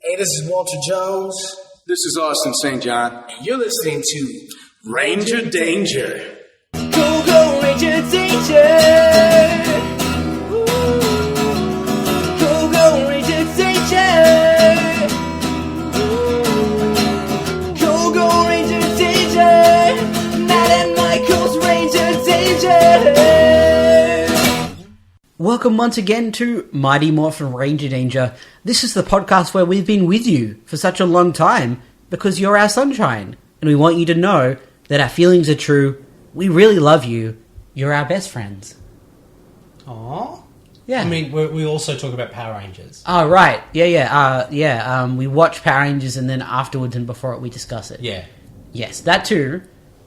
Hey, this is Walter Jones. This is Austin St. John. And you're listening to Ranger Danger. Go, go, Ranger Danger! Go, go, Ranger Danger! Go, go, Ranger Danger! Matt and Michael's Ranger Danger! Welcome once again to Mighty Morphin Ranger Danger. This is the podcast where we've been with you for such a long time because you're our sunshine. And we want you to know that our feelings are true. We really love you. You're our best friends. Aww. Yeah. I mean, we also talk about Power Rangers. Oh, right. Yeah. We watch Power Rangers and then afterwards and before it we discuss it. Yeah. Yes, that too.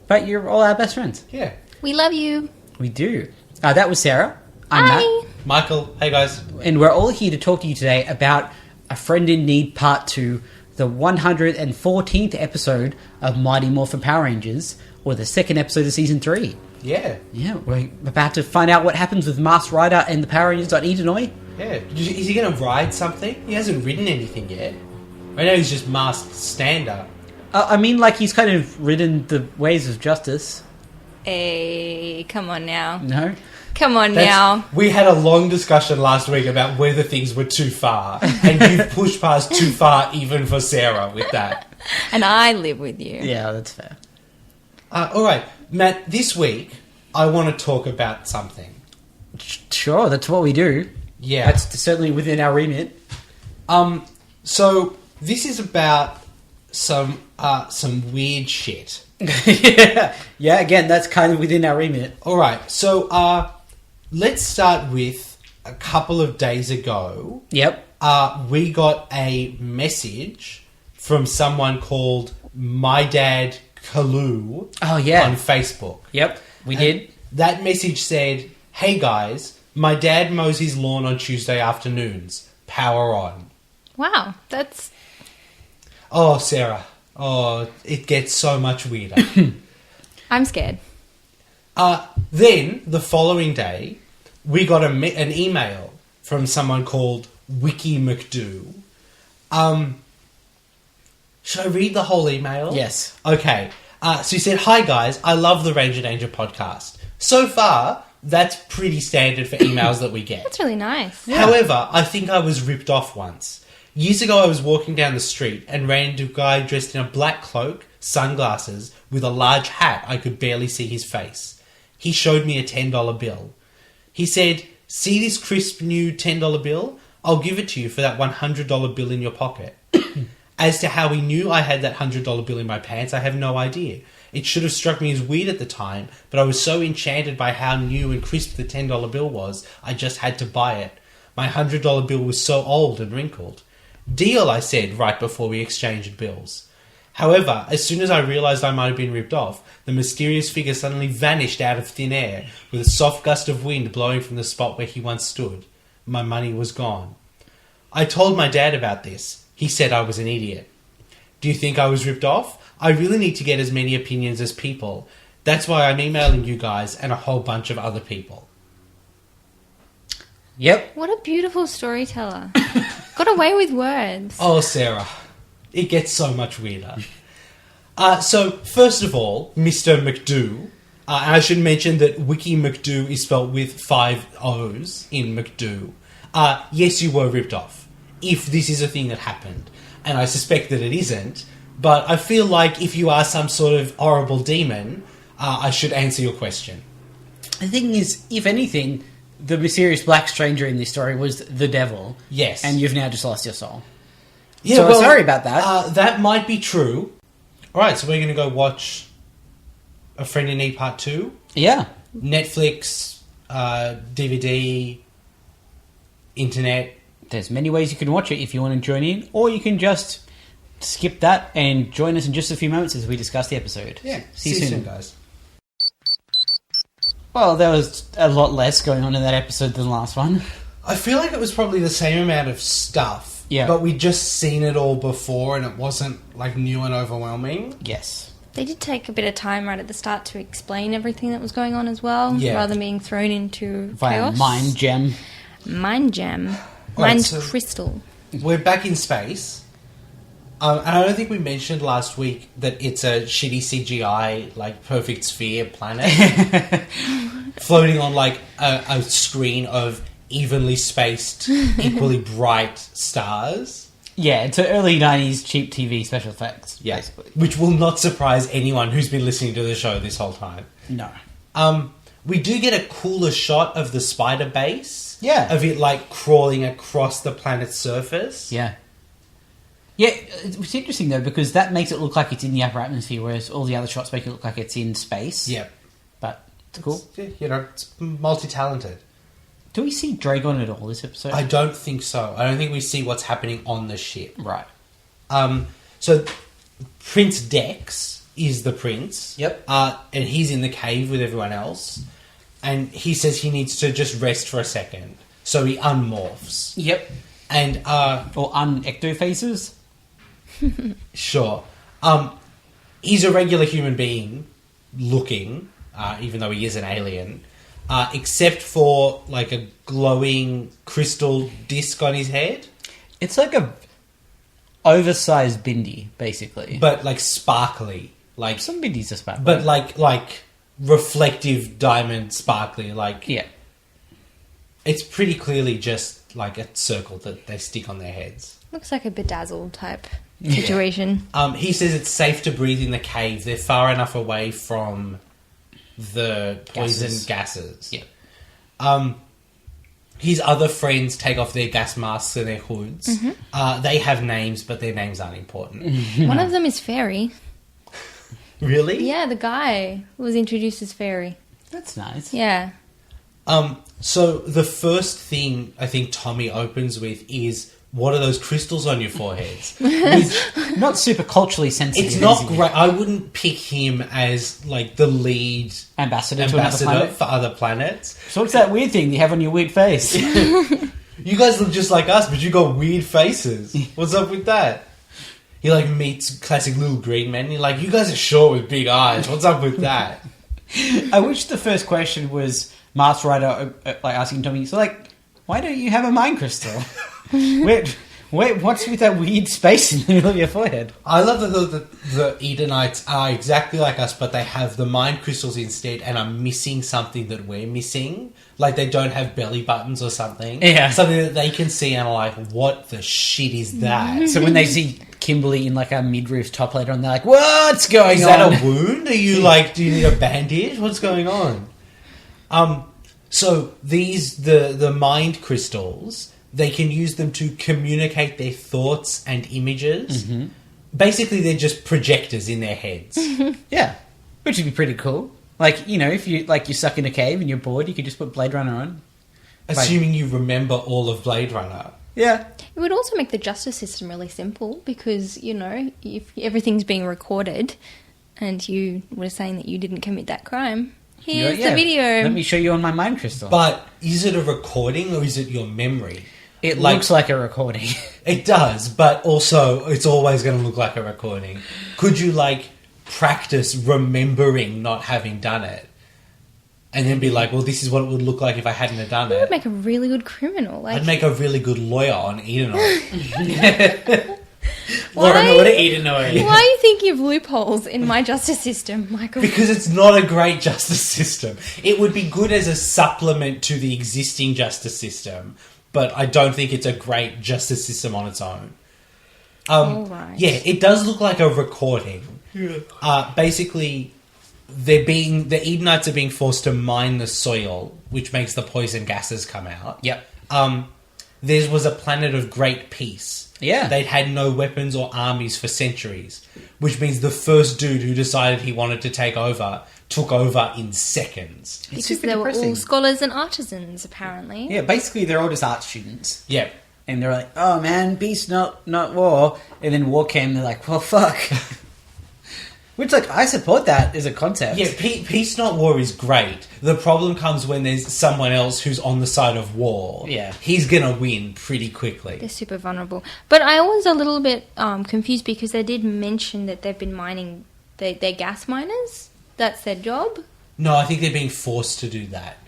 But you're all our best friends. Yeah. We love you. We do. That was Sarah. I'm Hi. Matt. Michael, hey guys. And we're all here to talk to you today about A Friend in Need Part 2, the 114th episode of Mighty Morphin Power Rangers, or the second episode of Season 3. Yeah. Yeah, we're about to find out what happens with Masked Rider and the Power Rangers on Edenoi. Yeah. Is he going to ride something? He hasn't ridden anything yet. Right now he's just masked stand-up. I mean, like, he's kind of ridden the ways of justice. Hey, come on now. No? Come on now. We had a long discussion last week about whether things were too far. And you've pushed past too far even for Sarah with that. And I live with you. Yeah, that's fair. Alright, Matt, this week I want to talk about something. Sure, that's what we do. Yeah. That's certainly within our remit. So this is about some weird shit. Yeah, again, that's kind of within our remit. Alright, so let's start with a couple of days ago. Yep. We got a message from someone called My Dad Kalu Oh, yeah. on Facebook. Yep, we did. That message said, "Hey guys, my dad mows his lawn on Tuesday afternoons. Power on." Wow, that's... Oh, Sarah. Oh, it gets so much weirder. I'm scared. Then, the following day, we got an email from someone called Wiki McDo. Should I read the whole email? Yes. Okay. So he said, "Hi guys, I love the Ranger Danger podcast. So far, that's pretty standard for emails that we get. That's really nice. However, I think I was ripped off once. Years ago, I was walking down the street and ran into a guy dressed in a black cloak, sunglasses, with a large hat. I could barely see his face. He showed me a $10 bill. He said, 'See this crisp new $10 bill? I'll give it to you for that $100 bill in your pocket.' As to how he knew I had that $100 bill in my pants, I have no idea. It should have struck me as weird at the time, but I was so enchanted by how new and crisp the $10 bill was, I just had to buy it. My $100 bill was so old and wrinkled. 'Deal,' I said right before we exchanged bills. However, as soon as I realised I might have been ripped off, the mysterious figure suddenly vanished out of thin air, with a soft gust of wind blowing from the spot where he once stood. My money was gone. I told my dad about this. He said I was an idiot. Do you think I was ripped off? I really need to get as many opinions as people. That's why I'm emailing you guys and a whole bunch of other people." Yep. What a beautiful storyteller. Got away with words. Oh, Sarah. It gets so much weirder. So, first of all, Mr. McDo. And I should mention that Wiki McDo is spelled with 5 O's in McDo. Yes, you were ripped off. If this is a thing that happened. And I suspect that it isn't. But I feel like if you are some sort of horrible demon, I should answer your question. The thing is, if anything, the mysterious black stranger in this story was the devil. Yes. And you've now just lost your soul. Yeah, So sorry about that. That might be true. Alright, so we're going to go watch A Friend in Need Part 2. Yeah. Netflix, DVD, internet. There's many ways you can watch it if you want to join in, or you can just skip that and join us in just a few moments as we discuss the episode. Yeah, See you soon, guys. Well, there was a lot less going on in that episode than the last one. I feel like it was probably the same amount of stuff. Yeah. But we'd just seen it all before and it wasn't, like, new and overwhelming. Yes. They did take a bit of time right at the start to explain everything that was going on as well, Yeah. rather than being thrown into Via chaos. mind gem. Mind gem. Right, Mind so- crystal. We're back in space. And I don't think we mentioned last week that it's a shitty CGI, like, perfect sphere planet floating on, like, a screen of evenly spaced, equally bright stars. Yeah, it's an early 90s cheap TV special effects, basically. Which will not surprise anyone who's been listening to the show this whole time. No. We do get a cooler shot of the spider base. Yeah. Of it, like, crawling across the planet's surface. Yeah. Yeah, it's interesting, though, because that makes it look like it's in the upper atmosphere, whereas all the other shots make it look like it's in space. Yeah. But it's cool. You know, it's multi-talented. Do we see Dragon at all this episode? I don't think so. I don't think we see what's happening on the ship. Right. So Prince Dex is the prince. Yep. And he's in the cave with everyone else. And he says he needs to just rest for a second. So he unmorphs. Yep. And, Or un-ectophases? Sure. He's a regular human being looking, even though he is an alien, except for, like, a glowing crystal disc on his head. It's like a oversized bindi, basically. But, like, sparkly. Like, some bindis are sparkly. but like reflective diamond sparkly. Like, yeah. it's pretty clearly just, like, a circle that they stick on their heads. Looks like a bedazzled type situation. He says it's safe to breathe in the cave. They're far enough away from the poison gases. Yeah. His other friends take off their gas masks and their hoods. They have names, but their names aren't important. One of them is Fairy. Really? Yeah, the guy who was introduced as Fairy. That's nice. Yeah. So the first thing I think Tommy opens with is, what are those crystals on your foreheads? Which, Not super culturally sensitive. it's not is he? great. I wouldn't pick him as, like, the lead Ambassador to another planet. for other planets. So what's that weird thing you have on your weird face? You guys look just like us, but you got weird faces. What's up with that? He, like, meets classic little green men. You're like, you guys are short with big eyes. What's up with that? I wish the first question was Mars Rider like asking Tommy, so, like, why don't you have a mind crystal? Wait, what's with that weird space in the middle of your forehead? I love that the Edenites are exactly like us, but they have the mind crystals instead and are missing something that we're missing. Like, they don't have belly buttons or something. Yeah. Something that they can see and are like, what the shit is that? So when they see Kimberley in, like, a midriff top later on, they're like, what's going Is on? that a wound? Are you, like, do you need a bandage? What's going on? So the mind crystals, they can use them to communicate their thoughts and images. Mm-hmm. Basically, they're just projectors in their heads. Yeah, which would be pretty cool. Like, you know, if you're stuck in a cave and you're bored, you could just put Blade Runner on. Assuming you remember all of Blade Runner. Yeah. It would also make the justice system really simple because, you know, if everything's being recorded and you were saying that you didn't commit that crime, here's the video. Let me show you on my mind crystal. But is it a recording or is it your memory? It looks like a recording. It does, but also it's always going to look like a recording. Could you, like, practice remembering not having done it? And then be like, well, this is what it would look like if I hadn't have done That would it. make a really good criminal. Like, I'd make a really good lawyer on Edenoi. Why- Laura know what to eat and know it. why are you thinking of loopholes in my justice system, Michael? Because it's not a great justice system. It would be good as a supplement to the existing justice system, but I don't think it's a great justice system on its own. All right. Yeah, it does look like a recording. Basically, the Edenites are being forced to mine the soil, which makes the poison gases come out. Yep. There was a planet of great peace. Yeah. They'd had no weapons or armies for centuries, which means the first dude who decided he wanted to take over took over in seconds. It's Because super they were depressing. all scholars and artisans, apparently. Yeah, basically they're all just art students. Yeah. And they're like, oh man, peace, not war. And then war came, they're like, well, fuck. Which, like, I support that as a concept. Yeah, peace not war is great. The problem comes when there's someone else who's on the side of war. Yeah. He's gonna win pretty quickly. They're super vulnerable. But I was a little bit confused because they did mention that they've been mining, they're gas miners. That's their job. No, I think they're being forced to do that.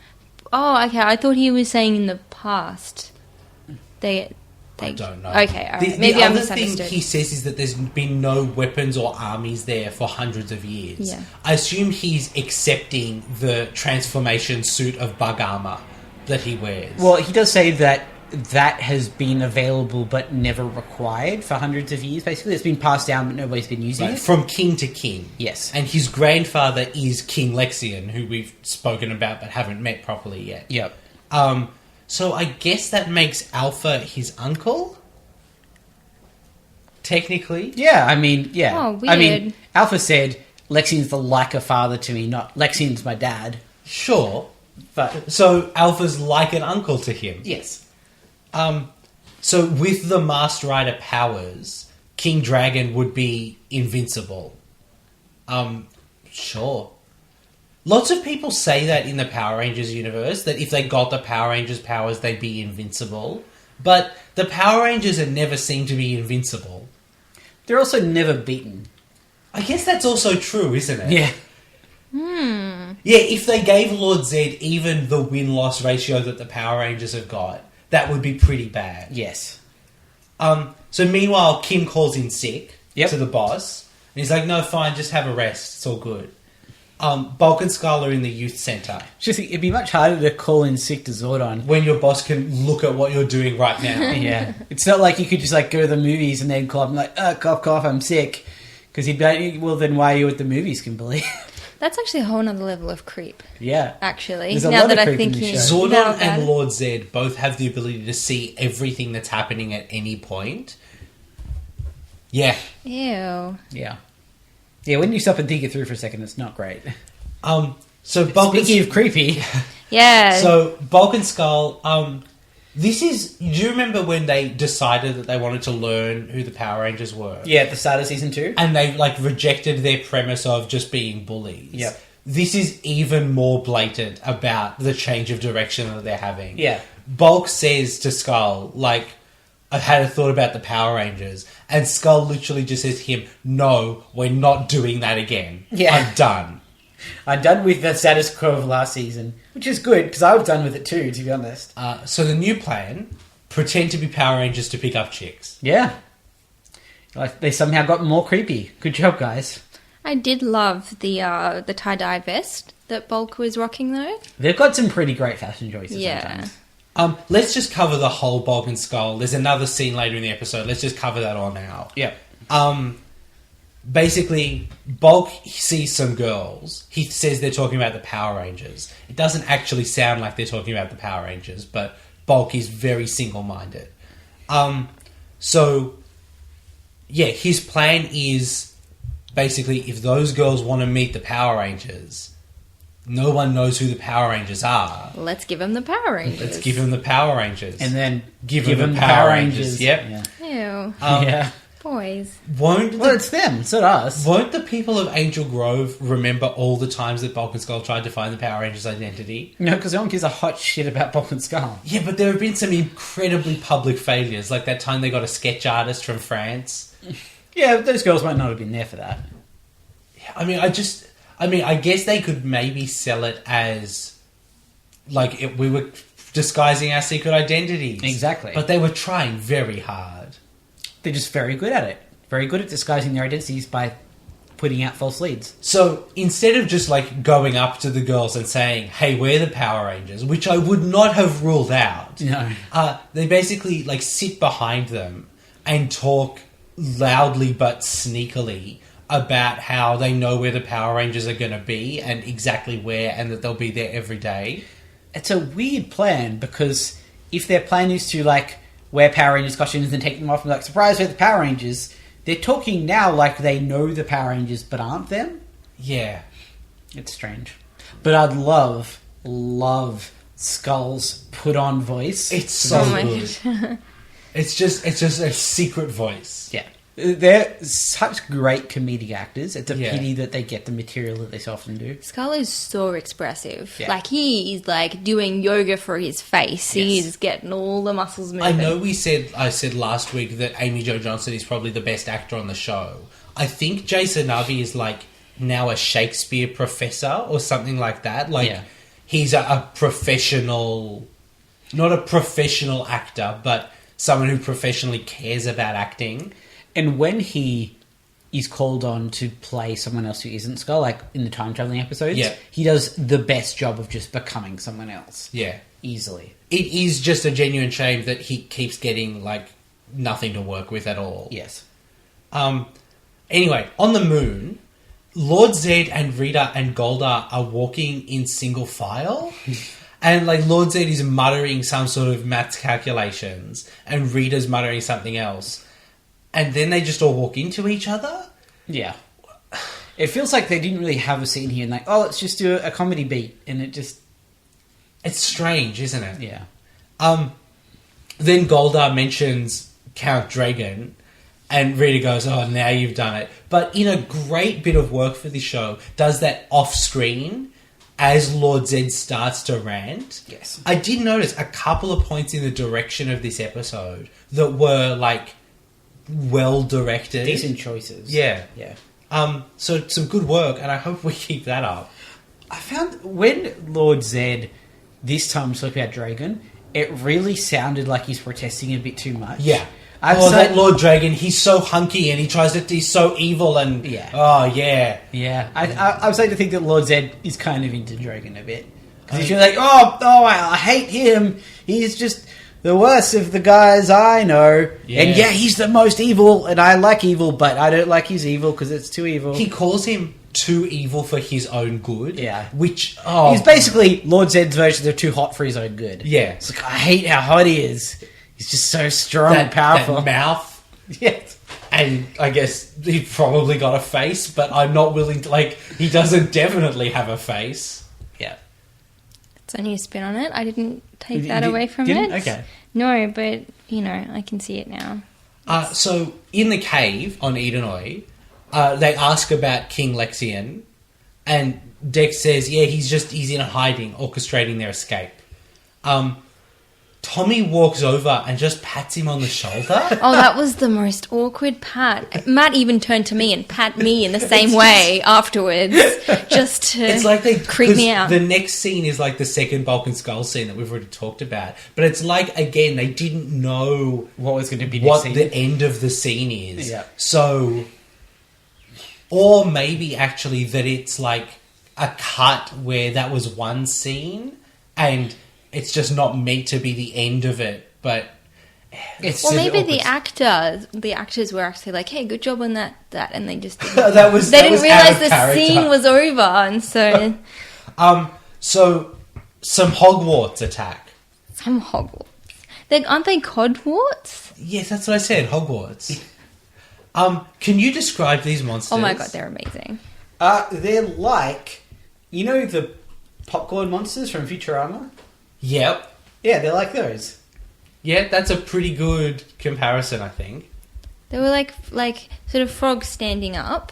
Oh, okay. I thought he was saying in the past. I don't know. Okay, all right. The Maybe I other thing misunderstood. he says is that there's been no weapons or armies there for hundreds of years. Yeah. I assume he's accepting the transformation suit of bug armor that he wears. Well, he does say that has been available but never required for hundreds of years, basically. It's been passed down but nobody's been using Right, it. from king to king. Yes. And his grandfather is King Lexion, who we've spoken about but haven't met properly yet. Yep. So I guess that makes Alpha his uncle? Technically? Yeah, I mean, yeah. Oh, I mean, weird. Alpha said, Lexion's like a father to me, not Lexion's my dad. Sure. But, So Alpha's like an uncle to him. yes. So with the Masked Rider powers, King Dragon would be invincible. Sure. Lots of people say that in the Power Rangers universe, that if they got the Power Rangers powers, they'd be invincible. But the Power Rangers are never seen to be invincible. They're also never beaten. I guess that's also true, isn't it? Yeah. Yeah, if they gave Lord Zed even the win-loss ratio that the Power Rangers have got, that would be pretty bad. Yes. So meanwhile, Kim calls in sick Yep. to the boss. And he's like, no, fine, just have a rest. It's all good. Bulk and Skull are in the youth centre. Just it'd be much harder to call in sick to Zordon. When your boss can look at what you're doing right now. Yeah. It's not like you could just like go to the movies and then call up and like, cough, cough, I'm sick. Because he'd be like, well, then why are you at the movies, Kimberley? That's actually a whole nother level of creep, Yeah. actually. There's a Now lot of that creep I in think this show. you Zordon and Lord Zed both have the ability to see everything that's happening at any point. Yeah. Ew. Yeah. Yeah, when you stop and think it through for a second, it's not great. So Bulk and Speaking of creepy, Yeah. So, Bulk and Skull, do you remember when they decided that they wanted to learn who the Power Rangers were? yeah, at the start of season 2. And they, rejected their premise of just being bullies. Yep. This is even more blatant about the change of direction that they're having. Yeah. Bulk says to Skull, I've had a thought about the Power Rangers. And Skull literally just says to him, no, we're not doing that again. Yeah. I'm done. I'm done with the status quo of last season, which is good, because I was done with it too, to be honest. So the new plan, pretend to be Power Rangers to pick up chicks. Yeah. Like, they somehow got more creepy. Good job, guys. I did love the tie-dye vest that Bulk was rocking, though. They've got some pretty great fashion choices Yeah. sometimes. Let's just cover the whole Bulk and Skull. There's another scene later in the episode. Let's just cover that all now. Yep. Basically, Bulk sees some girls. He says they're talking about the Power Rangers. It doesn't actually sound like they're talking about the Power Rangers, but Bulk is very single-minded. So, yeah, his plan is basically if those girls want to meet the Power Rangers, no one knows who the Power Rangers are. Let's give him the Power Rangers. Let's give them the Power Rangers. And then Give them the Power Rangers. Yep. Yeah. Ew. Yeah. Boys. Won't Well, it's them. It's not us. Won't the people of Angel Grove remember all the times that Bulk and Skull tried to find the Power Rangers' identity? No, because no one gives a hot shit about Bulk and Skull. Yeah, but there have been some incredibly public failures, like that time they got a sketch artist from France. Yeah, those girls might not have been there for that. I guess they could maybe sell it as we were disguising our secret identities. Exactly. But they were trying very hard. They're just very good at it. Very good at disguising their identities by putting out false leads. So instead of just going up to the girls and saying, hey, we're the Power Rangers, which I would not have ruled out. No. They basically sit behind them and talk loudly but sneakily about how they know where the Power Rangers are going to be and exactly where, and that they'll be there every day. It's a weird plan, because if their plan is to wear Power Rangers costumes and take them off and surprise, we're the Power Rangers, they're talking now like they know the Power Rangers but aren't them. Yeah. It's strange. But I'd love Skull's put on voice. It's so Oh my good. God. It's just a secret voice. Yeah. They're such great comedic actors. It's a Yeah. pity that they get the material that they so often do. Skull is so expressive. Yeah. He's doing yoga for his face. Yes. He's getting all the muscles moving. I know I said last week that Amy Jo Johnson is probably the best actor on the show. I think Jason Navi is now a Shakespeare professor or something like that. Yeah. He's a professional, not a professional actor, but someone who professionally cares about acting. And when he is called on to play someone else who isn't Skull, like in the time traveling episodes, Yeah. he does the best job of just becoming someone else. Yeah. Easily. It is just a genuine shame that he keeps getting, like, nothing to work with at all. Yes. Anyway, on the moon, Lord Zed and Rita and Goldar are walking in single file. And, like, Lord Zed is muttering some sort of maths calculations, and Rita's muttering something else. And then they just all walk into each other? Yeah. It feels like they didn't really have a scene here and like, oh, let's just do a comedy beat. And it just... It's strange, isn't it? Yeah. Then Goldar mentions Count Dragon, and Rita goes, oh, now you've done it. But in a great bit of work for this show, does that off-screen as Lord Zed starts to rant. Yes. I did notice a couple of points in the direction of this episode that were, like, well-directed. Decent choices. Yeah. Yeah. So some good work, and I hope we keep that up. I found when Lord Zed this time spoke about Dragon, it really sounded like he's protesting a bit too much. Yeah. I've That Lord Dragon, he's so hunky and he's so evil and... Yeah. Oh, yeah. Yeah. I'm starting to think that Lord Zed is kind of into Dragon a bit. Because he's like, I hate him. He's just the worst of the guys I know. Yeah. And yeah, he's the most evil, and I like evil, but I don't like his evil because it's too evil. He calls him too evil for his own good. Yeah. Which, He's basically Lord Zed's version of too hot for his own good. Yeah. It's like, I hate how hot he is. He's just so strong and powerful. That mouth. Yes. And I guess he probably got a face, but I'm not willing to, like, he doesn't definitely have a face. Yeah. It's only a spin on it. I didn't take You that away from didn't? it. Okay. No, but, I can see it now. So, in the cave on Edenoi, they ask about King Lexion, and Dex says, yeah, he's in hiding, orchestrating their escape. Tommy walks over and just pats him on the shoulder. Oh, that was the most awkward pat. Matt even turned to me and pat me in the same way afterwards, just to It's like they creep me out. The next scene is like the second Bulk and Skull scene that we've already talked about, but it's like, again, they didn't know What was going to be what next the scene. end of the scene is. Yeah. So, or maybe actually that it's like a cut where that was one scene and it's just not meant to be the end of it, but It's Well, so maybe awkward. the actors were actually like, "Hey, good job on that," and they just didn't, That was- they that didn't was out realize of the character. scene was over, and so So some Hogwarts attack. some Hogwarts. Aren't they Codwarts? Yes, that's what I said. Hogwarts. Can you describe these monsters? Oh my god, they're amazing. They're like, the popcorn monsters from Futurama? Yep. Yeah, they're like those. Yeah, that's a pretty good comparison, I think. They were like sort of frogs standing up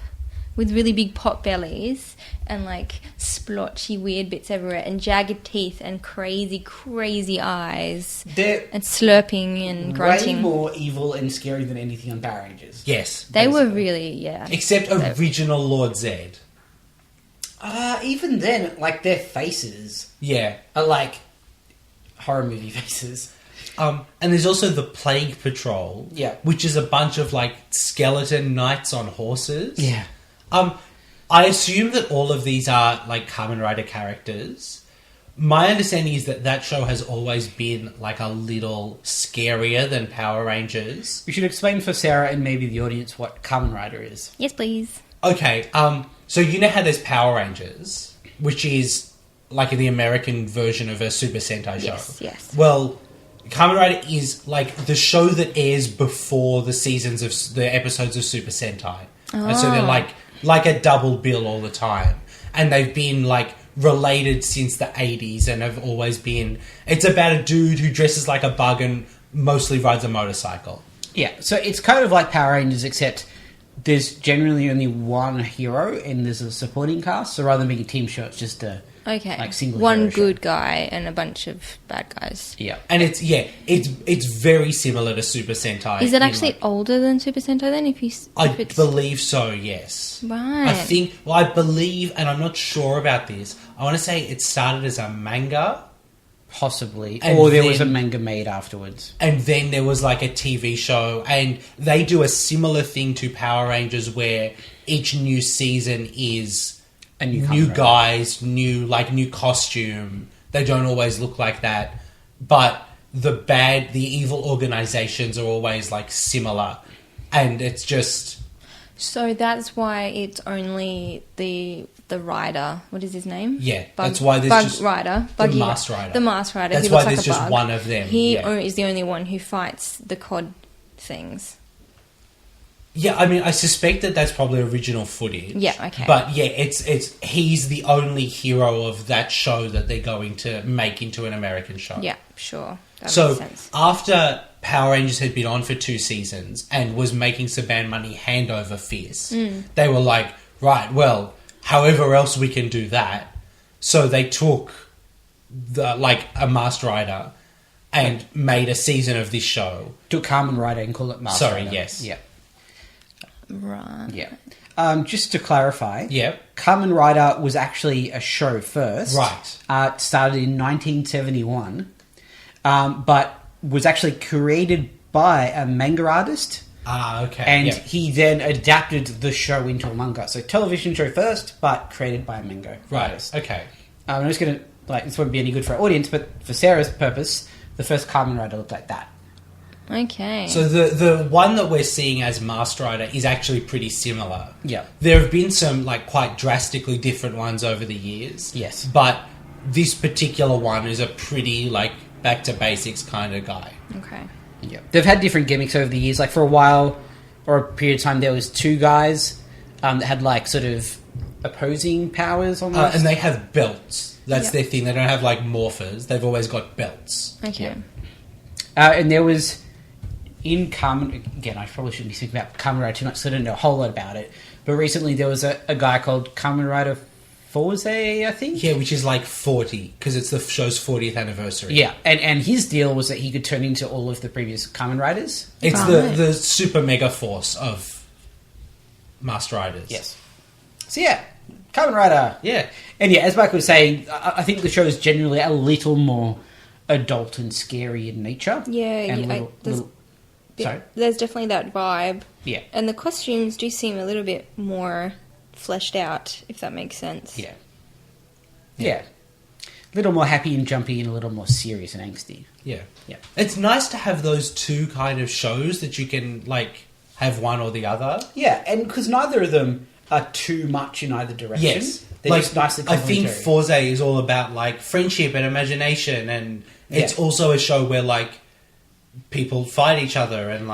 with really big pot bellies and like splotchy weird bits everywhere and jagged teeth and crazy eyes They're and slurping and grunting. way more evil and scary than anything on Power Rangers. Yes. They were basically. really, yeah. Except original Lord Zed. Even then, like, their faces Yeah. are like horror movie faces. And there's also the Plague Patrol. Yeah. Which is a bunch of, like, skeleton knights on horses. Yeah. I assume that all of these are, like, Kamen Rider characters. My understanding is that show has always been, like, a little scarier than Power Rangers. We should explain for Sarah and maybe the audience what Kamen Rider is. Yes, please. Okay, so you know how there's Power Rangers, which is like the American version of a Super Sentai show. Yes. Well, Kamen Rider is like the show that airs before the episodes of Super Sentai. And so they're like a double bill all the time. And they've been like related since the 80s and have always been... It's about a dude who dresses like a bug and mostly rides a motorcycle. Yeah, so it's kind of like Power Rangers, except there's generally only one hero and there's a supporting cast. So rather than being a team show, it's just a single One hero good show. guy and a bunch of bad guys. Yeah. And it's very similar to Super Sentai. Is it in, actually like- older than Super Sentai then? I If it's believe so, yes. right. I believe, and I'm not sure about this, I want to say it started as a manga, Possibly. And Or there was a then- manga made afterwards. And then there was like a TV show, and they do a similar thing to Power Rangers where each new season is A new new Kamen Rider. guys, new costume. They don't always look like that, but the evil organizations are always like similar, and it's just So that's why it's only the rider. What is his name? Yeah, that's why there's Bug just Rider. the Buggy- Masked Rider. The Masked Rider. That's who why looks like there's a just bug. one of them, He yeah. is the only one who fights the COD things. yeah. I mean, I suspect that that's probably original footage. Yeah, okay. But yeah, it's he's the only hero of that show that they're going to make into an American show. Yeah, sure. That So makes sense. after Power Rangers had been on for 2 seasons and was making Saban money hand over fist, they were like, right, well, however else we can do that. So they took a Masked Rider and made a season of this show. Took Kamen Rider and called it Masked Sorry, Rider. yes. Yeah. Right. Yeah. Just to clarify, Yep. Kamen Rider was actually a show first. Right. It started in 1971, but was actually created by a manga artist, Ah, okay. and yep. he then adapted the show into a manga. So television show first, but created by a manga Right, artist. okay. I'm just going to, this won't be any good for our audience, but for Sarah's purpose, the first Kamen Rider looked like that. Okay. So the one that we're seeing as Masked Rider is actually pretty similar. Yeah. There have been some quite drastically different ones over the years. Yes. But this particular one is a pretty back to basics kind of guy. Okay. Yeah, they've had different gimmicks over the years. Like for a while, or a period of time, there was 2 guys that had sort of opposing powers almost. And they have belts. That's Yep. their thing. They don't have morphers. They've always got belts. Okay. And there was in Kamen. Again, I probably shouldn't be speaking about Kamen Rider too much, so I don't know a whole lot about it. But recently, there was a guy called Kamen Rider Forze, I think. Yeah, which is 40 because it's the show's 40th anniversary. Yeah, and his deal was that he could turn into all of the previous Kamen Riders. It's Right. the super mega force of Masked Riders. Yes. So yeah, Kamen Rider. Yeah. And yeah, as Michael was saying, I think the show is generally a little more adult and scary in nature. Yeah, And yeah, sorry? There's definitely that vibe. Yeah. And the costumes do seem a little bit more fleshed out, if that makes sense. Yeah. Yeah. A little more happy and jumpy and a little more serious and angsty. Yeah. Yeah. It's nice to have those two kind of shows that you can have one or the other. Yeah, and because neither of them are too much in either direction. Yes. They're just nicely I think complementary. Forze is all about friendship and imagination, and it's Yeah. also a show where people fight each other and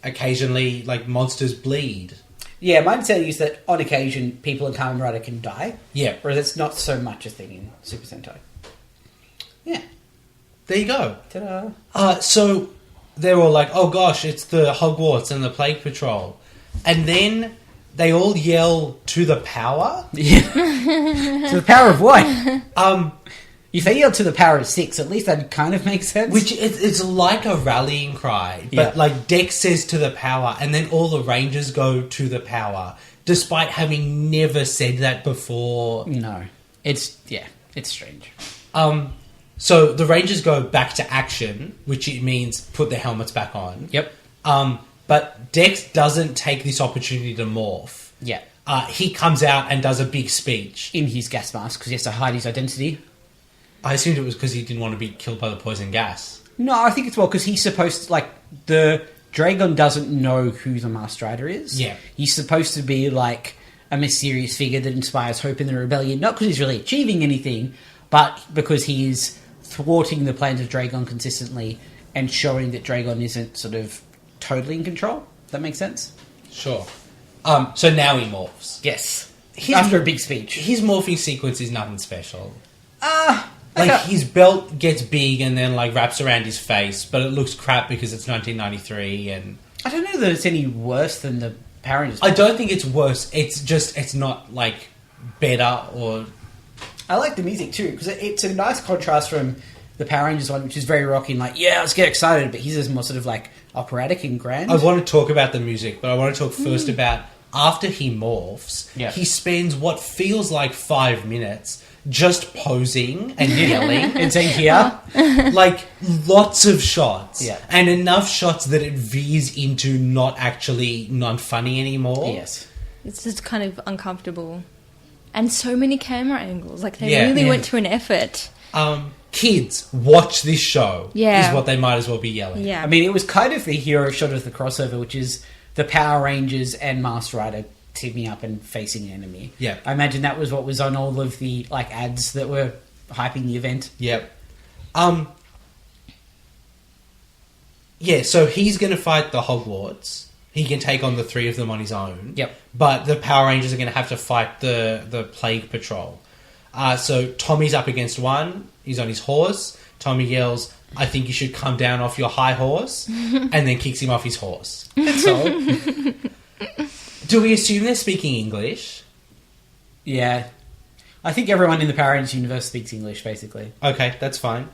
occasionally monsters bleed. Yeah, my understanding is that on occasion people in Kamen Rider can die. Yeah. Whereas it's not so much a thing in Super Sentai. Yeah. There you go. Ta-da. So they're all oh gosh, it's the Hogwarts and the Plague Patrol. And then they all yell to the power. Yeah. To the power of what? If they yell to the power of 6, at least that kind of makes sense. Which it's like a rallying cry. But Yeah. Dex says to the power, and then all the Rangers go to the power, despite having never said that before. No. It's strange. So the Rangers go back to action, which it means put their helmets back on. Yep. But Dex doesn't take this opportunity to morph. Yeah. He comes out and does a big speech. In his gas mask, because he has to hide his identity. I assumed it was because he didn't want to be killed by the poison gas. No, I think it's because he's supposed to, the Dragon doesn't know who the Masked Rider is. Yeah. He's supposed to be, a mysterious figure that inspires hope in the rebellion, not because he's really achieving anything, but because he is thwarting the plans of Dragon consistently and showing that Dragon isn't sort of totally in control. That makes sense? Sure. So now he morphs. Yes. His- After a big speech. His morphing sequence is nothing special. Okay. His belt gets big and then wraps around his face, but it looks crap because it's 1993 and I don't know that it's any worse than the Power Rangers. I don't think it's worse. It's just it's not better or I like the music too, because it's a nice contrast from the Power Rangers one, which is very rocking, let's get excited, but his is more sort of operatic and grand. I want to talk about the music, but I want to talk first about after he morphs, Yeah. he spends what feels like 5 minutes just posing and yelling. And saying here, Like, lots of shots. Yeah. And enough shots that it veers into not funny anymore. yes. It's just kind of uncomfortable. And so many camera angles. Like, they Yeah. really Yeah. went to an effort. Kids, watch this show. Yeah. Is what they might as well be yelling. Yeah. I mean, it was kind of the hero shot of the crossover, which is the Power Rangers and Master Rider teaming up and facing the enemy. Yeah. I imagine that was what was on all of the like ads that were hyping the event. Yep. Yeah, so he's going to fight the Hogwarts. He can take on the 3 of them on his own. Yep. But the Power Rangers are going to have to fight the Plague Patrol. So Tommy's up against one. He's on his horse. Tommy yells, "I think you should come down off your high horse," and then kicks him off his horse. So, Do we assume they're speaking English? yeah. I think everyone in the Power Rangers universe speaks English, basically. Okay, that's fine.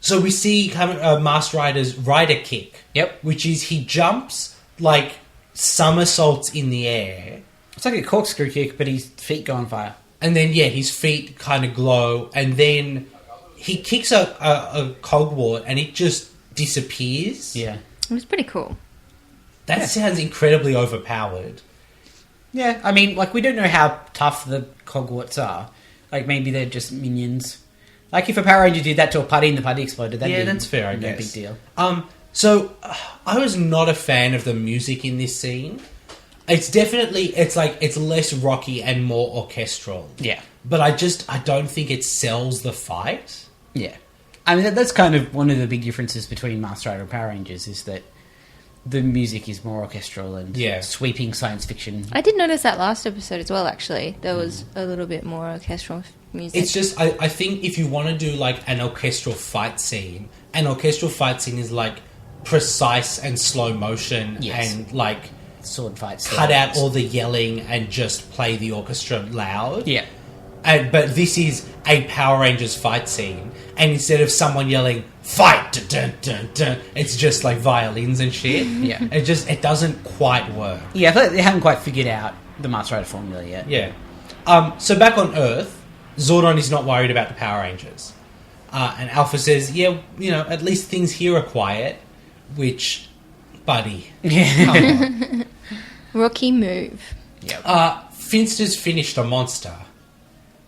So we see Master Rider's rider kick. Yep. Which is he jumps like somersaults in the air. It's like a corkscrew kick, but his feet go on fire. And then, his feet kind of glow. And then he kicks a cogwart and it just disappears. Yeah. It was pretty cool. That sounds incredibly overpowered. Yeah, I mean, like, we don't know how tough the Cogwarts are. Like, maybe they're just minions. Like, if a Power Ranger did that to a putty and the putty exploded, that'd be that's fair, I no guess. big deal. So, I was not a fan of the music in this scene. It's definitely, it's less rocky and more orchestral. Yeah. But I don't think it sells the fight. Yeah. I mean, that's kind of one of the big differences between Master Rider and Power Rangers is that the music is more orchestral and sweeping science fiction. I did notice that last episode as well, actually. There was a little bit more orchestral music. It's just, I think if you want to do like an orchestral fight scene is like precise and slow motion and like Sword fights. cut out all the yelling and just play the orchestra loud. Yeah. But this is a Power Rangers fight scene, and instead of someone yelling "fight," dun, dun, dun, dun, it's just like violins and shit. Yeah. It doesn't quite work. Yeah, I feel like they haven't quite figured out the Master Rider formula yet. Yeah. So back on Earth, Zordon is not worried about the Power Rangers, and Alpha says, "Yeah, at least things here are quiet." Which, buddy, come on. Rookie move. Finster's finished a monster.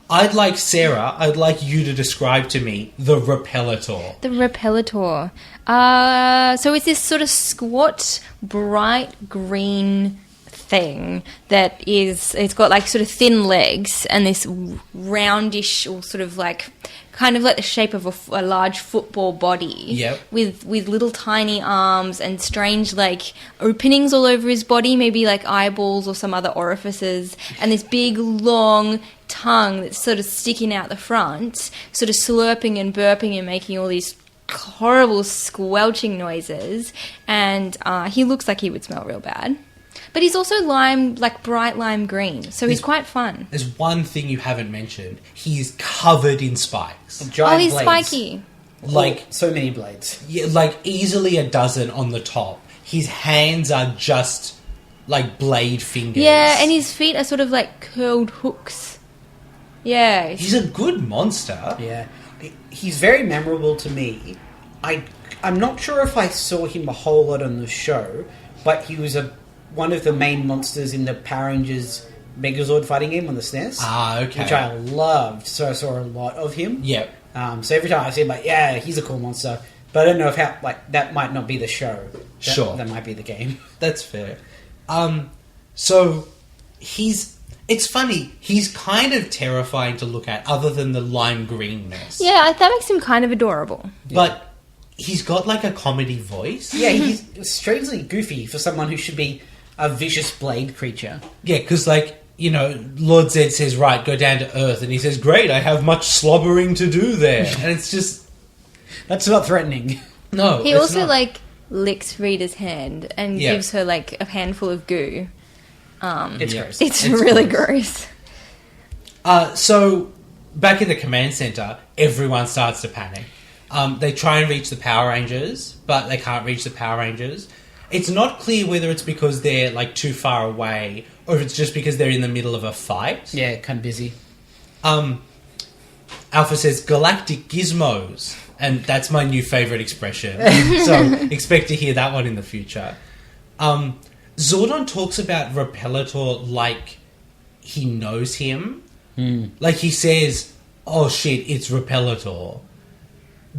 I'd like you to describe to me the Repellator. The Repellator. So it's this sort of squat, bright green thing that it's got like sort of thin legs and this roundish or sort of like kind of like the shape of a large football body. Yep. With little tiny arms and strange like openings all over his body, maybe like eyeballs or some other orifices, and this big long tongue that's sort of sticking out the front, sort of slurping and burping and making all these horrible squelching noises, and he looks like he would smell real bad. But he's also bright lime green, so he's quite fun. There's one thing you haven't mentioned. He's covered in spikes. Giant He's blades. spiky. Like, so many blades. yeah, like easily a dozen on the top. His hands are just like blade fingers. Yeah, and his feet are sort of like curled hooks. Yeah. He's a good monster. Yeah. He's very memorable to me. I'm not sure if I saw him a whole lot on the show, but he was one of the main monsters in the Power Rangers Megazord fighting game on the SNES. Ah, okay. Which I loved, so I saw a lot of him. Yep. So every time I see him, yeah, he's a cool monster. But I don't know if that might not be the show. Sure. That might be the game. That's fair. So it's funny, he's kind of terrifying to look at other than the lime greenness. Yeah, that makes him kind of adorable. But he's got like a comedy voice. Yeah, he's strangely goofy for someone who should be a vicious blade creature. Yeah, because Lord Zed says, right, go down to Earth. And he says, great, I have much slobbering to do there. And it's just... That's not threatening. No, He it's also not. licks Rita's hand and Yeah. gives her a handful of goo. It's Yeah. gross. It's really gross. So, back in the command center, everyone starts to panic. They try and reach the Power Rangers, but they can't reach the Power Rangers. It's not clear whether it's because they're like too far away or if it's just because they're in the middle of a fight. Yeah, kind of busy. Alpha says galactic gizmos, and that's my new favourite expression. So expect to hear that one in the future. Zordon talks about Repelator like he knows him. Like he says, "Oh shit, it's Repelator."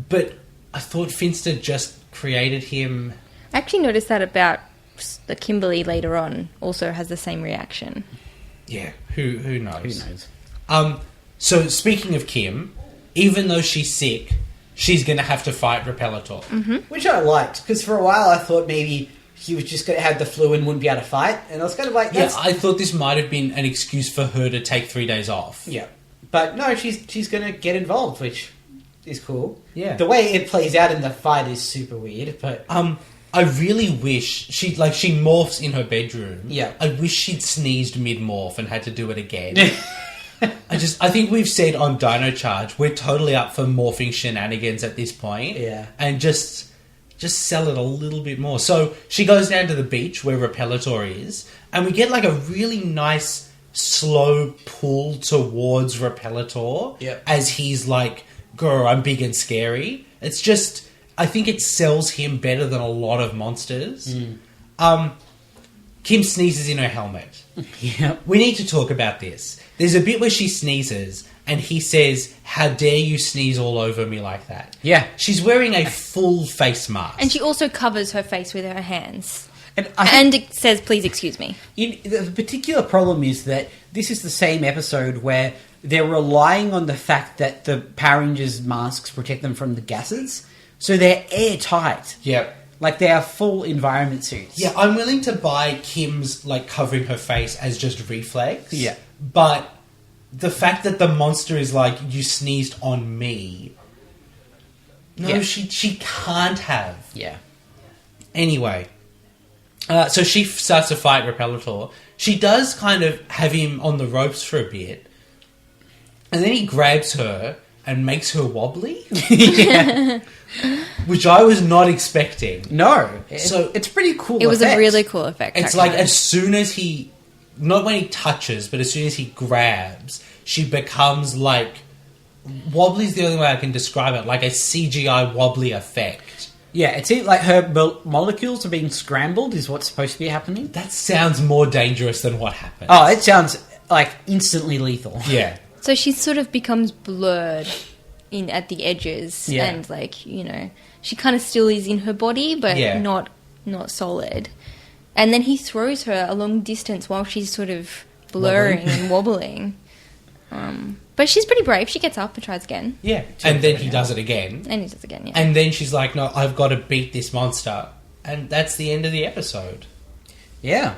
But I thought Finster just created him. I actually noticed that about the Kimberley later on. Also has the same reaction. Yeah, who knows? Who knows? So speaking of Kim, even though she's sick, she's going to have to fight Repelator. Which I liked, because for a while I thought maybe he was just going to have the flu and wouldn't be able to fight, and I was kind of like, Yeah, I thought this might have been an excuse for her to take 3 days off. Yeah. But no, she's going to get involved, which is cool. Yeah. The way it plays out in the fight is super weird, but... I really wish she morphs in her bedroom. Yeah. I wish she'd sneezed mid-morph and had to do it again. I think we've said on Dino Charge, we're totally up for morphing shenanigans at this point. Yeah. And just sell it a little bit more. So she goes down to the beach where Repelator is, and we get like a really nice slow pull towards Repelator. Yep. As he's like, "Girl, I'm big and scary." It's just, I think it sells him better than a lot of monsters. Kim sneezes in her helmet. Yeah. We need to talk about this. There's a bit where she sneezes, and he says, "How dare you sneeze all over me like that?" Yeah. She's wearing a full face mask. And she also covers her face with her hands. And And it says, "Please excuse me." The particular problem is that this is the same episode where they're relying on the fact that the Power Rangers masks protect them from the gases, so they're airtight. Yep. Like they are full environment suits. Yeah, I'm willing to buy Kim's like covering her face as just reflex. Yeah. But the fact that the monster is like, "You sneezed on me." No, Yeah. she can't have. Yeah. Anyway, so she starts to fight Repelator. She does kind of have him on the ropes for a bit, and then he grabs her and makes her wobbly, Yeah. which I was not expecting. No. So- it's pretty cool. It was a effect. really cool effect. It's actually. like as soon as he, not when he touches, but as soon as he grabs, she becomes like, wobbly's the only way I can describe it, like a CGI wobbly effect. Yeah, it seems like her molecules are being scrambled is what's supposed to be happening. That sounds more dangerous than what happens. Oh, it sounds like instantly lethal. Yeah. So she sort of becomes blurred in at the edges, Yeah. and like, you know, she kind of still is in her body, but Yeah. not solid. And then he throws her a long distance while she's sort of blurring and wobbling. But she's pretty brave. She gets up and tries again, Yeah. And then he does it again. and he does again. Yeah. And then she's like, "No, I've got to beat this monster." And that's the end of the episode. Yeah.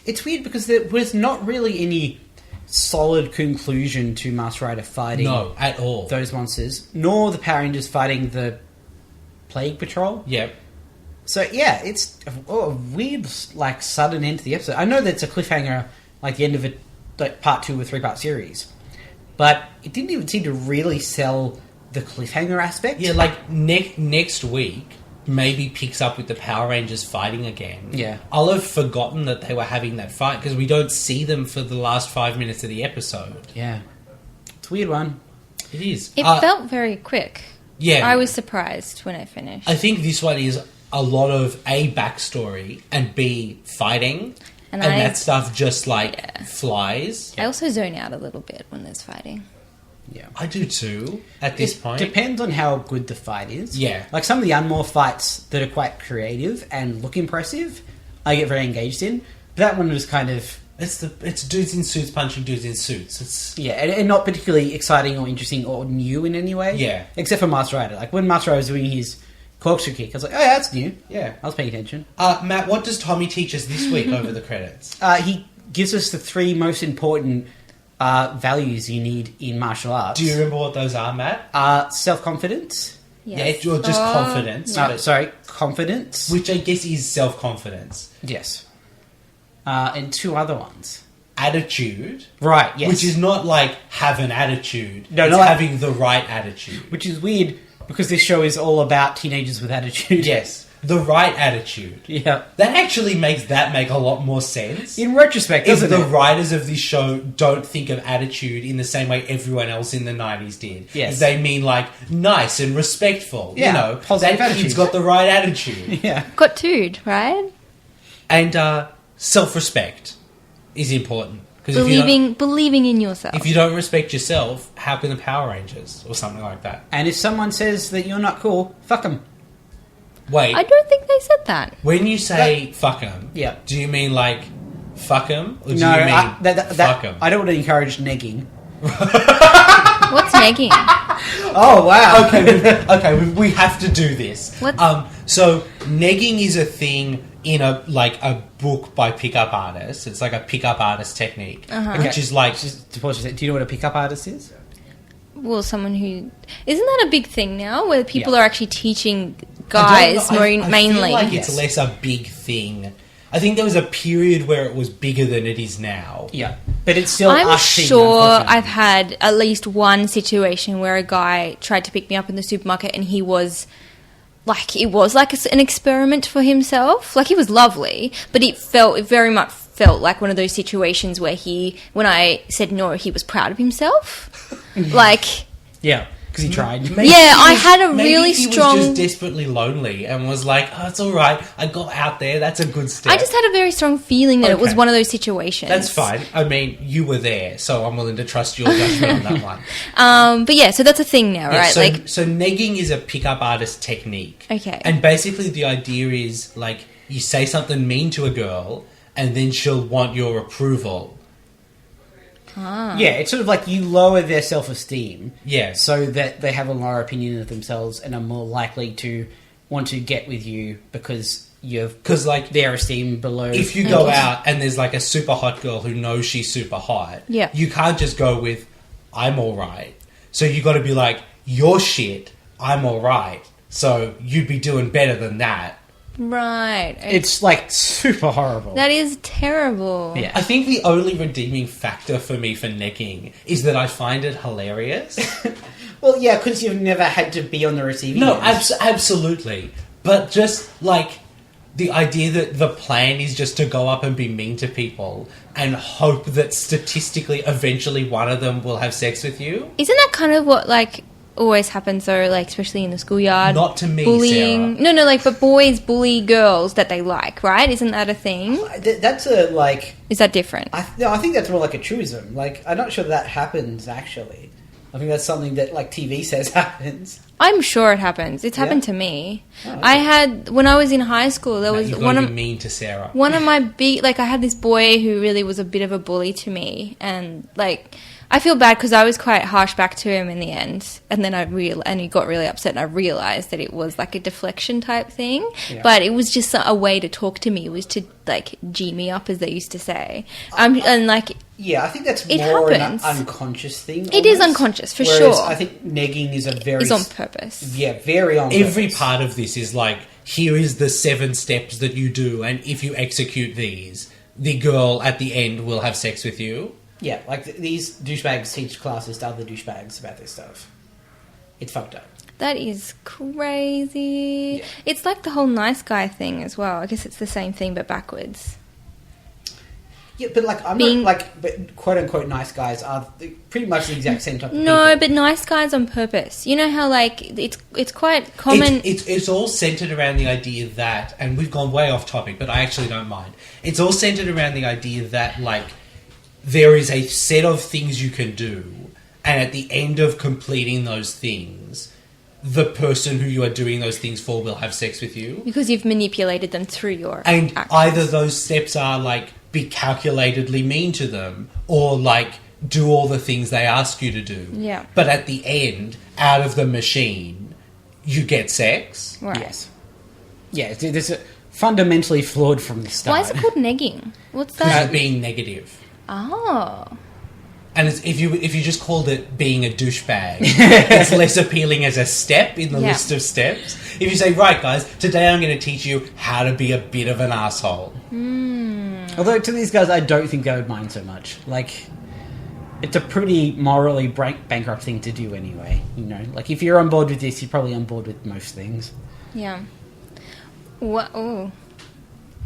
It's weird because there was not really any solid conclusion to Master Rider fighting No, at all. those monsters, nor the Power Rangers fighting the Plague Patrol. Yep. So yeah, it's a weird, like, sudden end to the episode. I know that it's a cliffhanger, like the end of a like part 2 or 3-part series, but it didn't even seem to really sell the cliffhanger aspect. Yeah, like next week maybe picks up with the Power Rangers fighting again. Yeah. I'll have forgotten that they were having that fight because we don't see them for the last 5 minutes of the episode. Yeah. It's a weird one. It is. It felt very quick. Yeah. I was surprised when I finished. I think this one is a lot of A, backstory, and B, fighting. And that stuff just, like, flies. I also zone out a little bit when there's fighting. Yeah. I do too, at this point. Depends on how good the fight is. Yeah. Like some of the Unmore fights that are quite creative and look impressive, I get very engaged in. But that one was kind of... It's dudes in suits punching dudes in suits. It's Yeah, and not particularly exciting or interesting or new in any way. Yeah. Except for Master Rider. Like when Master Rider was doing his corkscrew kick, I was like, oh yeah, that's new. Yeah. I was paying attention. Matt, what does Tommy teach us this week over the credits? He gives us the 3 most important values you need in martial arts. Do you remember what those are, Matt? Self-confidence. Yes. Yeah, or just confidence. but- Sorry, confidence. Which I guess is self-confidence. Yes. And 2 other ones. Attitude. Right, yes. Which is not like have an attitude. No, it's not like- having the right attitude. Which is weird because this show is all about teenagers with attitude. Yes. the right attitude. Yeah. That actually makes that make a lot more sense. In retrospect, If doesn't the it? writers of this show don't think of attitude in the same way everyone else in the 90s did. Yes. If they mean like nice and respectful. Yeah, You know, positive that kid's attitude. got the right attitude. Yeah. Got toed, right? And self-respect is important. Because if you don't- Believing in yourself. if you don't respect yourself, how can the Power Rangers or something like that? And if someone says that you're not cool, fuck them. Wait, I don't think they said that. when you say fuck 'em, Yeah. do you mean like fuck 'em, or do No, you mean fuck 'em? I don't want to encourage negging. What's negging? Oh, wow. Okay, we have to do this. What? So negging is a thing in a book by pickup artists. It's like a pickup artist technique, which is like Just to pause for a sec, do you know what a pickup artist is? Well, someone who... Isn't that a big thing now, where people Yeah. are actually teaching I guys don't know, I mainly? feel like it's Yes. less a big thing. I think there was a period where it was bigger than it is now. Yeah. But it's still I'm us seeing, sure unfortunately. I've had at least one situation where a guy tried to pick me up in the supermarket and he was... Like, it was like an experiment for himself. Like, he was lovely, but it very much felt like one of those situations where when I said no, he was proud of himself. Like, Yeah, because he tried. Maybe Yeah, he I was- had a maybe really he strong- was just desperately lonely and was like, "Oh, it's all right. I got out there. That's a good step." I just had a very strong feeling that it was Okay. one of those situations. That's fine. I mean, you were there, so I'm willing to trust your judgment on that one. But yeah, so that's a thing now, Yeah, right? so negging is a pickup artist technique. Okay. And basically the idea is, like, you say something mean to a girl, and then she'll want your approval. Yeah, it's sort of like you lower their self-esteem. Yeah. So that they have a lower opinion of themselves and are more likely to want to get with you because you've 'Cause, like, their esteem below. If you go out and there's, like, a super hot girl who knows she's super hot, Yeah. you can't just go with, "I'm alright." So you got to be like, "You're shit, I'm alright, so you'd be doing better than that." right. It's like super horrible. That is terrible. Yeah. I think the only redeeming factor for me for negging is that I find it hilarious. Well, yeah, because you've never had to be on the receiving No, end. absolutely. But just, like, the idea that the plan is just to go up and be mean to people and hope that statistically eventually one of them will have sex with you. Isn't that kind of what, like, always happens, though, like, especially in the schoolyard? Not to me, Bullying. Sarah. No, like, but boys bully girls that they like, right? Isn't that a thing? That's a, like... Is that different? I think that's more like a truism. Like, I'm not sure that happens, actually. I think that's something that, like, TV says happens. I'm sure it happens. It's happened to me. When I was in high school, there was You've one got to of... be mean to Sarah. One of my big, like, I had this boy who really was a bit of a bully to me, and, like, I feel bad because I was quite harsh back to him in the end, and then and he got really upset, and I realised that it was, like, a deflection type thing, but it was just a way to talk to me, was to, like, G me up, as they used to say, and, like... Yeah, I think that's It more happens. an unconscious thing. It is almost. unconscious, for Whereas sure. I think negging is a very... It's on purpose. Yeah, very on Every purpose. part of this is like, here is the 7 steps that you do, and if you execute these, the girl at the end will have sex with you. Yeah, like these douchebags teach classes to other douchebags about this stuff. It's fucked up. That is crazy. Yeah. It's like the whole nice guy thing as well. I guess it's the same thing, but backwards. Yeah, but like I'm Being- not like, but quote unquote nice guys are pretty much the exact same type of No, people. but nice guys on purpose. You know how, like, it's quite common. It's all centered around the idea that, and we've gone way off topic, but I actually don't mind. It's all centered around the idea that, like, there is a set of things you can do, and at the end of completing those things, the person who you are doing those things for will have sex with you. Because you've manipulated them through your And actions. either those steps are, like, be calculatedly mean to them, or, like, do all the things they ask you to do. Yeah. But at the end, out of the machine, you get sex. Right. Yes. Yeah, there's a fundamentally flawed from the start. Why is it called negging? What's Because that? being negative. Oh. And it's, if you just called it being a douchebag, it's less appealing as a step in the Yeah. list of steps. If you say, right, guys, today I'm going to teach you how to be a bit of an asshole. Although to these guys, I don't think they would mind so much. Like, it's a pretty morally bankrupt thing to do anyway. You know, like if you're on board with this, you're probably on board with most things. Yeah. What? Oh.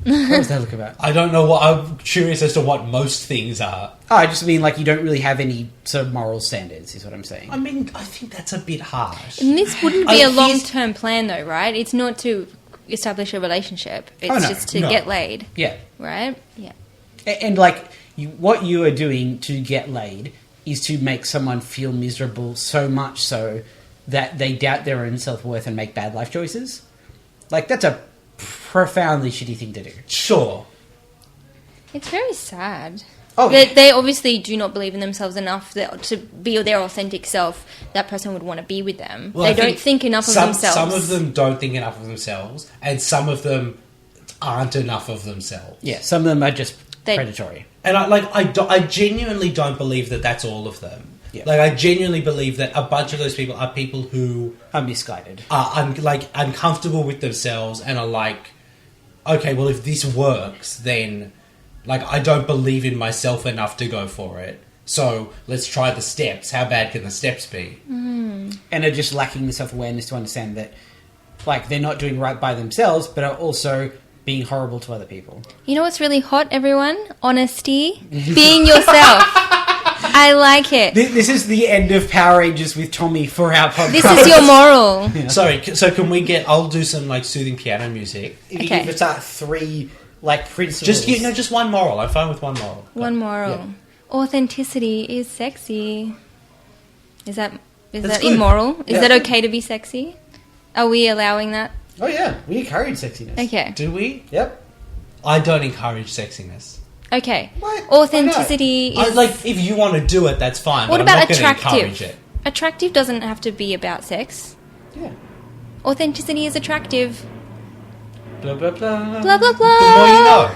What was that look about? I don't know what. I'm curious as to what most things are. Oh, I just mean like you don't really have any sort of moral standards, is what I'm saying. I mean, I think that's a bit harsh. And this wouldn't be a Here's- long-term plan, though, right? It's not to establish a relationship. It's no, just to no. get laid, Yeah. right? Yeah. And like, what you are doing to get laid is to make someone feel miserable so much so that they doubt their own self-worth and make bad life choices. Like, that's a profoundly shitty thing to do. Sure. It's very sad. Oh, They obviously do not believe in themselves enough that to be their authentic self. That person would want to be with them. Well, I they don't think enough of themselves. Some of them don't think enough of themselves, and some of them aren't enough of themselves. Yeah, some of them are just They- predatory. And I genuinely don't believe that that's all of them. Yeah. Like, I genuinely believe that a bunch of those people are people who Are misguided. are uncomfortable with themselves and are like, okay, well, if this works, then like I don't believe in myself enough to go for it. So let's try the steps. How bad can the steps be? And are just lacking the self-awareness to understand that, like, they're not doing right by themselves, but are also being horrible to other people. You know what's really hot, everyone? Honesty. Being yourself. I like it. This is the end of Power Rangers with Tommy for our podcast. This is your moral. Sorry, so can we get? I'll do some like soothing piano music. If you Okay. give us 3, like, principles. Just one moral. I'm fine with one moral. One moral. Yeah. Authenticity is sexy. Is that That's good. immoral? Is Yeah. that okay to be sexy? Are we allowing that? Oh, yeah. We encourage sexiness. Okay. Do we? Yep. I don't encourage sexiness. Okay. What? Authenticity I, is like, if you want to do it, that's fine. What but about I'm not gonna encourage attractive? it. Attractive doesn't have to be about sex. Yeah. Authenticity is attractive. Blah, blah, blah. Blah blah The more you blah.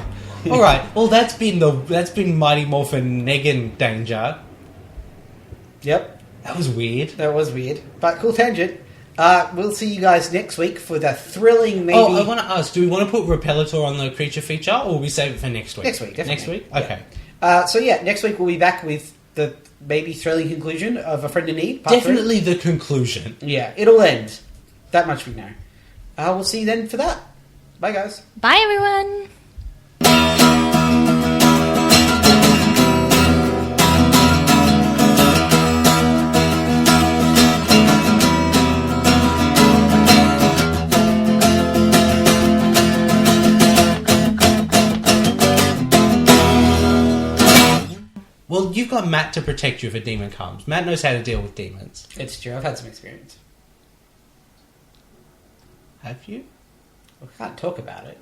know. All right. Well, that's been Mighty Morphin Ranger Danger. Yep. That was weird. That was weird. But cool tangent. We'll see you guys next week for the thrilling, maybe... Oh, I want to ask: do we want to put Repellator on the creature feature, or will we save it for next week? Next week, definitely. Next week. Yeah. Okay. So yeah, next week we'll be back with the maybe thrilling conclusion of A Friend in Need. Part 3. Definitely the conclusion. Yeah, it'll end. That much we know. We'll see you then for that. Bye, guys. Bye everyone. Well, you've got Matt to protect you if a demon comes. Matt knows how to deal with demons. It's true. I've had some experience. Have you? I can't talk about it.